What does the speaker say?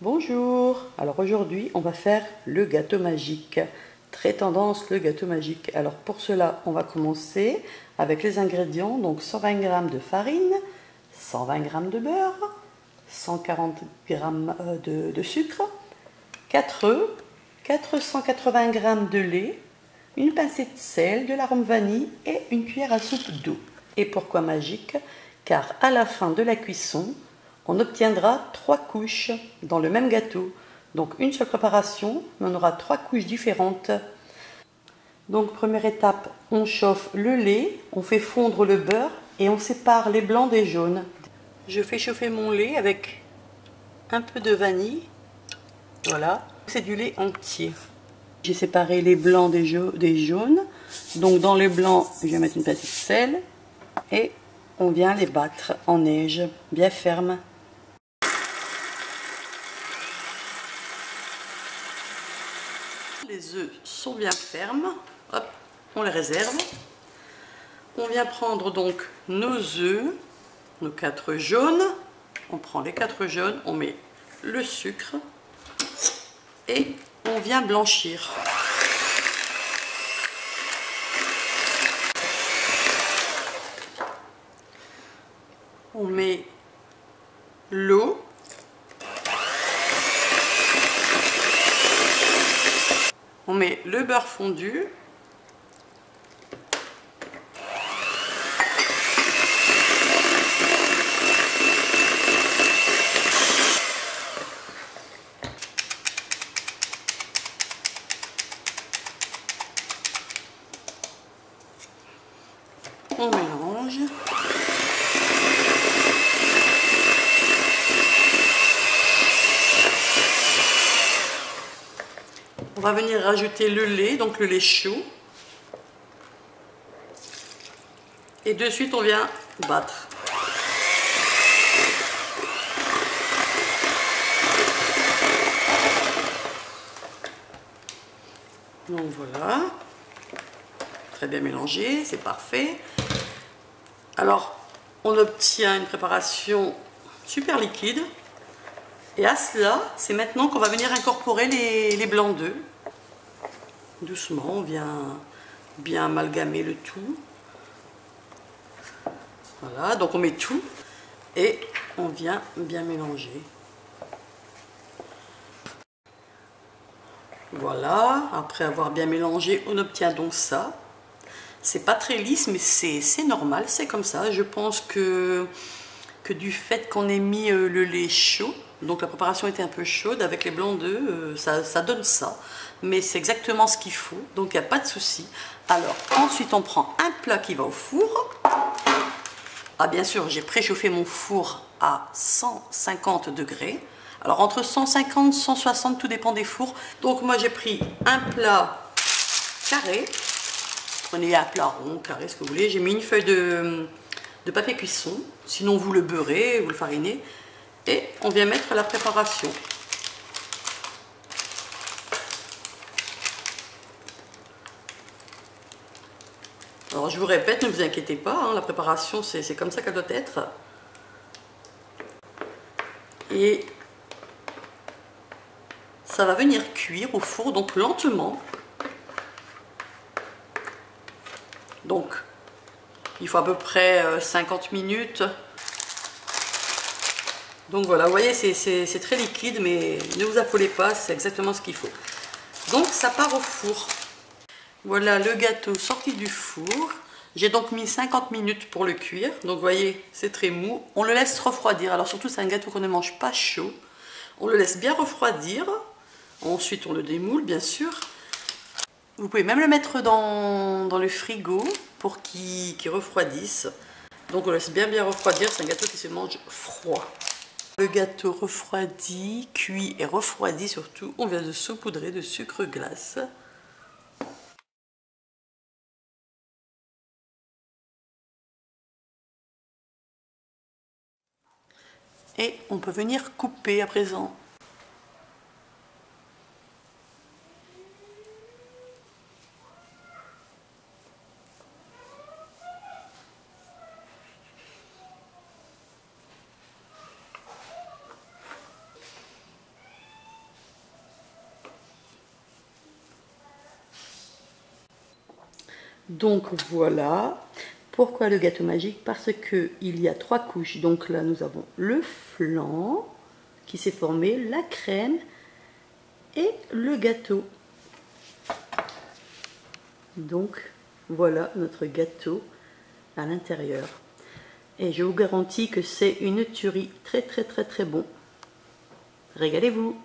Bonjour, alors aujourd'hui on va faire le gâteau magique, très tendance le gâteau magique. Alors pour cela on va commencer avec les ingrédients, donc 120 g de farine, 120 g de beurre, 140 g de sucre, 4 œufs, 480 g de lait, une pincée de sel, de l'arôme vanille et une cuillère à soupe d'eau. Et pourquoi magique? Car à la fin de la cuisson, on obtiendra 3 couches dans le même gâteau. Donc une seule préparation, mais on aura 3 couches différentes. Donc première étape, on chauffe le lait, on fait fondre le beurre et on sépare les blancs des jaunes. Je fais chauffer mon lait avec un peu de vanille. Voilà, c'est du lait entier. J'ai séparé les blancs des jaunes. Donc dans les blancs, je vais mettre une pincée de sel et on vient les battre en neige bien ferme. Les œufs sont bien fermes, hop, on les réserve. On vient prendre donc nos œufs, nos 4 jaunes. On prend les 4 jaunes, on met le sucre et on vient blanchir. On met l'eau. On met le beurre fondu. On mélange. On va venir rajouter le lait, donc le lait chaud. Et de suite, on vient battre. Donc voilà. Très bien mélangé, c'est parfait. Alors, on obtient une préparation super liquide. Et à cela, c'est maintenant qu'on va venir incorporer les blancs d'œufs. Doucement, on vient bien amalgamer le tout. Voilà, donc on met tout et on vient bien mélanger. Voilà, après avoir bien mélangé, on obtient donc ça. C'est pas très lisse, mais c'est normal, c'est comme ça. Je pense que du fait qu'on ait mis le lait chaud, donc la préparation était un peu chaude, avec les blancs d'œufs, ça donne ça. Mais c'est exactement ce qu'il faut, donc il n'y a pas de souci. Alors ensuite on prend un plat qui va au four. Ah bien sûr, j'ai préchauffé mon four à 150 degrés. Alors entre 150 et 160, tout dépend des fours. Donc moi j'ai pris un plat carré. Prenez un plat rond, carré, ce que vous voulez. J'ai mis une feuille de papier cuisson. Sinon vous le beurrez, vous le farinez. Et on vient mettre la préparation. Alors je vous répète, ne vous inquiétez pas, hein, la préparation c'est comme ça qu'elle doit être. Et ça va venir cuire au four, donc lentement. Donc il faut à peu près 50 minutes. Donc voilà, vous voyez, c'est très liquide, mais ne vous affolez pas, c'est exactement ce qu'il faut. Donc ça part au four. Voilà le gâteau sorti du four. J'ai donc mis 50 minutes pour le cuire. Donc vous voyez, c'est très mou. On le laisse refroidir. Alors surtout, c'est un gâteau qu'on ne mange pas chaud. On le laisse bien refroidir. Ensuite, on le démoule, bien sûr. Vous pouvez même le mettre dans le frigo pour qu'il refroidisse. Donc on laisse bien refroidir. C'est un gâteau qui se mange froid. Le gâteau refroidi, cuit et refroidi surtout. On vient de saupoudrer de sucre glace. Et on peut venir couper à présent. Donc voilà. Pourquoi le gâteau magique? Parce que il y a 3 couches. Donc là, nous avons le flan qui s'est formé, la crème et le gâteau. Donc voilà notre gâteau à l'intérieur. Et je vous garantis que c'est une tuerie. Très très très très bon. Régalez-vous!